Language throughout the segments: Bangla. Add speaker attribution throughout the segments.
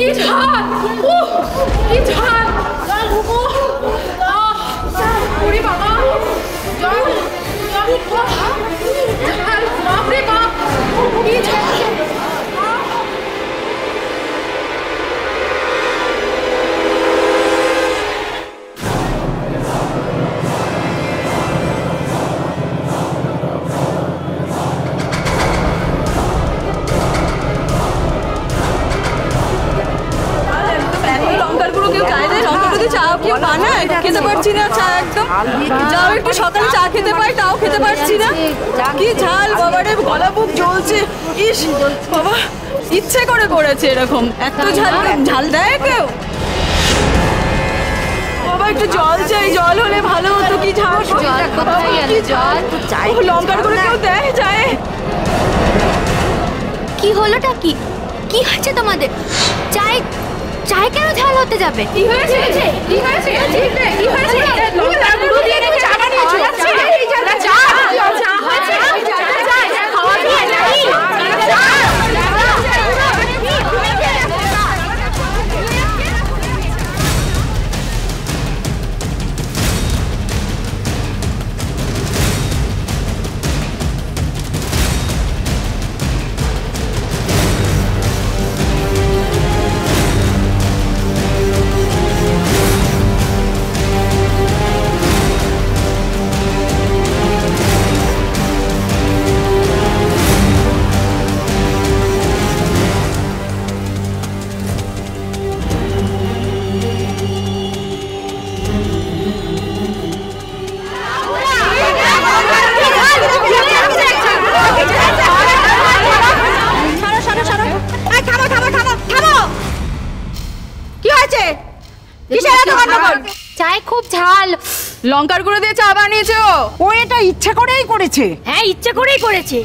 Speaker 1: কি ঝাল! কি ঝাল! ওরে বাবা! ঝাল! বাপরে বাপ! কি ঝাল!
Speaker 2: খেতে পারছি না চা, একদম যাও একটু সকালে চা খেতে পাই, তাও খেতে পারছি না। কি ঝাল বাবারে, গলা বুক জ্বলছে। ইস বাবা, ইচ্ছে করে করেছে এরকম, এত ঝাল ঝাল দেয় কেউ? বাবা একটু জল চাই, জল হলে ভালো হতো। কি ঝাল, কি ঝাল! লঙ্কার গুঁড়ো কেউ দেয় যায়?
Speaker 3: কি হলোটা কি? কি হচ্ছে তোমাদের? চাই চাই কেন ঝাল হতে যাবে?
Speaker 1: কি হয়েছে? কি হয়েছে? কি হয়েছে? লঙ্কার গুঁড়ো দিয়ে তুমি চা বানিয়েছো? চা খাওয়া যায় নাকি?
Speaker 3: চায় খুব ঝাল।
Speaker 2: লঙ্কার গুঁড়ো দিয়ে চা বানিয়েছে ও এটা ইচ্ছা করেই করেছে।
Speaker 3: হ্যাঁ, ইচ্ছে করেই করেছে।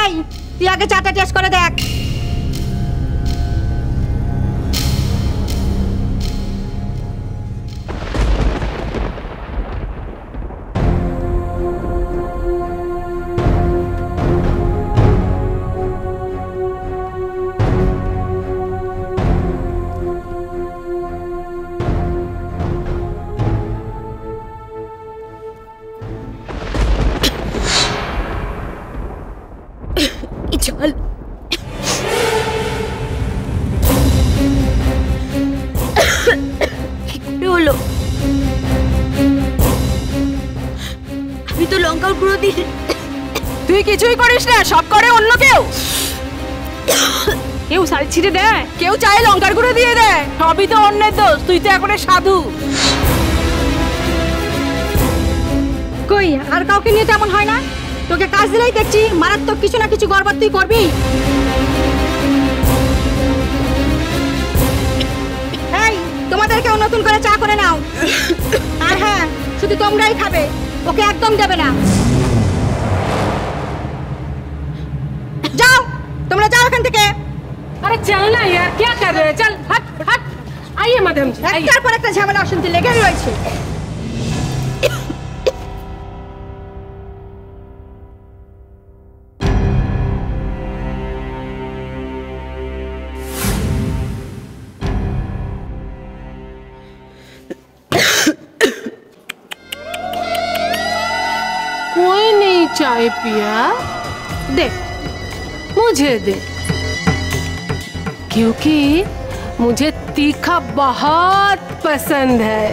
Speaker 2: এই তুই আগে চাটা টেস্ট করে দেখ।
Speaker 3: চল হলো, আমি তো লঙ্কার গুঁড়ো দিই।
Speaker 2: তুই কিছুই করিস না, সব করে অন্য কেউ।
Speaker 1: কেউ শাড়ি ছিঁড়ে দেয়,
Speaker 2: কেউ চায় লঙ্কার গুঁড়ো দিয়ে দেয়, সবই তো অন্যের দোষ। তুই তো এখন সাধু। কই আর কাউকে নিয়ে তেমন হয় না? তোকে কাজ দিলেই দেখছি মারাত্মক কিছু না কিছু গড়বড় তুই করবি। এই তোমাদেরকেও নতুন করে চা করে নাও। আর হ্যাঁ, শুধু তোমরাই খাবে, ওকে একদম দেবে না। যাও, তোমরা যাও এখান থেকে।
Speaker 1: अरे चलना यार, क्या कर रहे हो? चल हट हट। आइए मैडम जी,
Speaker 2: একটার পর একটা ঝামেলা অশান্তি লেগেই রয়েছে।
Speaker 1: कोई नहीं चाय पिया, दे मुझे दे, क्योंकि मुझे तीखा बहुत पसंद है।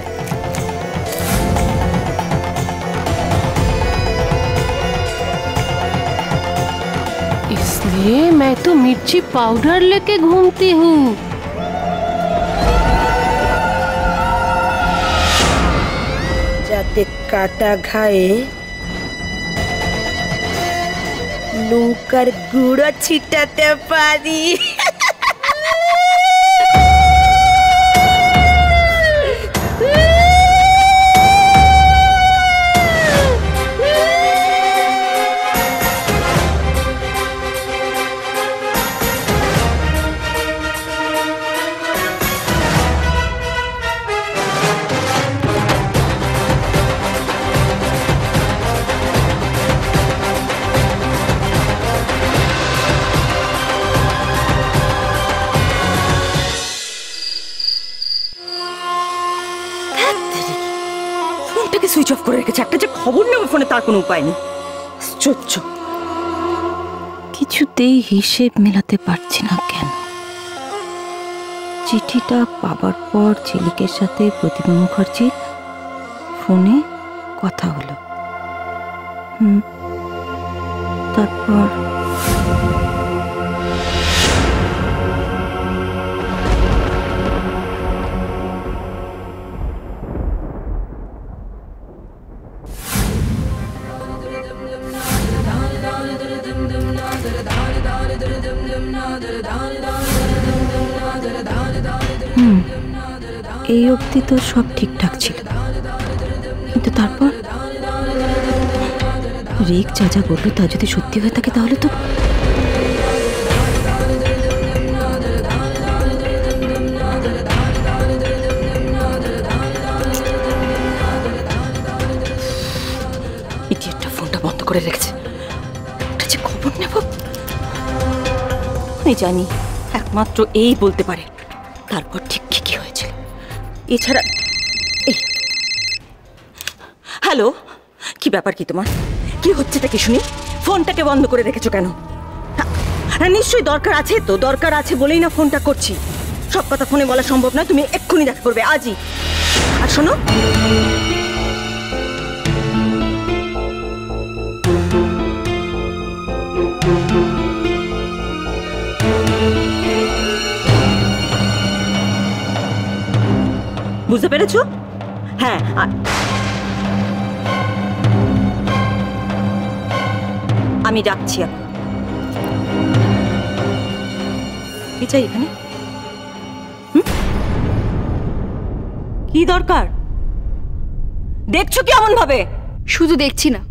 Speaker 1: इसलिए मैं तो मिर्ची पाउडर लेके घूमती हूँ।
Speaker 4: যাতে কাটা ঘায়ে লঙ্কার গুঁড়ো ছিটাতে পারি।
Speaker 2: সুইচ অফ করে রেখেছে, একটা যে খবর নেবে ফোনে তার কোনো উপায় নেই। আশ্চর্য,
Speaker 5: কিছুতেই হিসেব মেলাতে পারছি না কেন। চিঠিটা পাবার পর ঝিলিকের সাথে প্রতিমা মুখার্জির ফোনে কথা হলো। তারপর এই অবধি তো সব ঠিকঠাক ছিল, কিন্তু তারপর রেক যা যা বললো তা যদি সত্যি হয়ে থাকে তাহলে তো ইডিয়েটটা ফোনটা বন্ধ করে রেখেছে। একটা যে খবর নেব, আমি জানি একমাত্র এই বলতে পারে তারপর ঠিক কি হয়েছিল। এছাড়া হ্যালো, কি ব্যাপার, কি তোমার কি হচ্ছে তা কি শুনি? ফোনটাকে বন্ধ করে রেখেছো কেন? হ্যাঁ নিশ্চয়ই দরকার আছে, তো দরকার আছে বলেই না ফোনটা করছি। সব কথা ফোনে বলা সম্ভব নয়, তুমি এক্ষুনি দেখা করবে আজই। আর শোনো, বুঝতে পেরেছো? হ্যাঁ, আমি রাখছি এখন। কি চাই এখানে? কি দরকার? দেখছো কি এমন ভাবে?
Speaker 1: শুধু দেখছি না,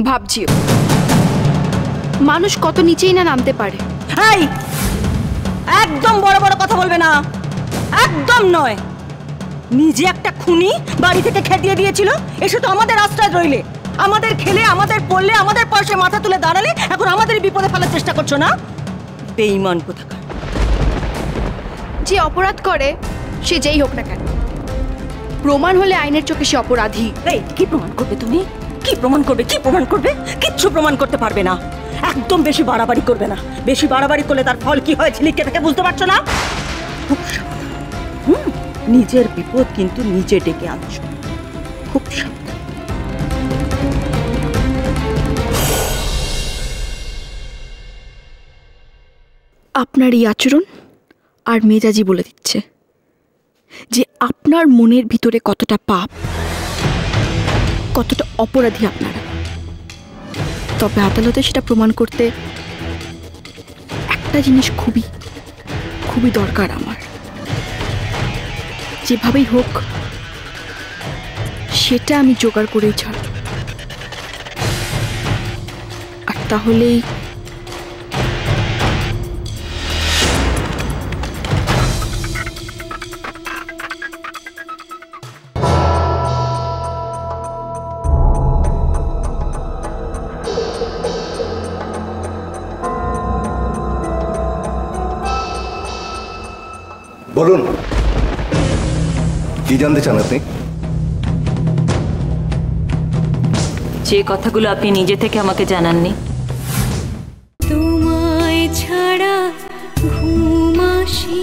Speaker 1: ভাবছিও মানুষ কত নিচেই না নামতে পারে।
Speaker 2: এই, একদম বড় বড় কথা বলবে না, একদম নয়। নিজে একটা খুনি বাড়ি থেকে খেদিয়ে দিয়েছিল, এসে তো আমাদের আশ্রয় রইলে, আমাদের খেলে, আমাদের পড়লে, আমাদের পাশে মাথা তুলে দাঁড়ালে, এখন আমাদের বিপদে ফেলার চেষ্টা করছো না? বেঈমান কোথাকার।
Speaker 1: যে অপরাধ করে সে যেই হোক না কেন, প্রমাণ হলে আইনের চোখে সে অপরাধী।
Speaker 2: এই, কি প্রমাণ করবে তুমি? কি প্রমাণ করবে? কি প্রমাণ করবে? কিচ্ছু প্রমাণ করতে পারবে না। একদম বেশি বাড়াবাড়ি করবে না। বেশি বাড়াবাড়ি করলে তার ফল কি হয় ঝিলিককে থেকে বুঝতে পারছো না? খুব সাবধান। নিজের বিপদ কিন্তু নিজে ডেকে আনছো, খুব সাবধান।
Speaker 1: আপনার এই আচরণ আর মেজাজি বলে দিচ্ছে যে আপনার মনের ভিতরে কতটা পাপ, কতটা অপরাধী আপনারা। তবে আদালতে সেটা প্রমাণ করতে একটা জিনিস খুবই খুবই দরকার আমার। যেভাবেই হোক সেটা আমি জোগাড় করেই ছাড়ব, আর তাহলেই
Speaker 6: বলুন, কি জানতে চান আপনি?
Speaker 5: যে কথাগুলো আপনি নিজে থেকে আমাকে জানাননি।
Speaker 3: তোমায় ছাড়া ঘুম আসি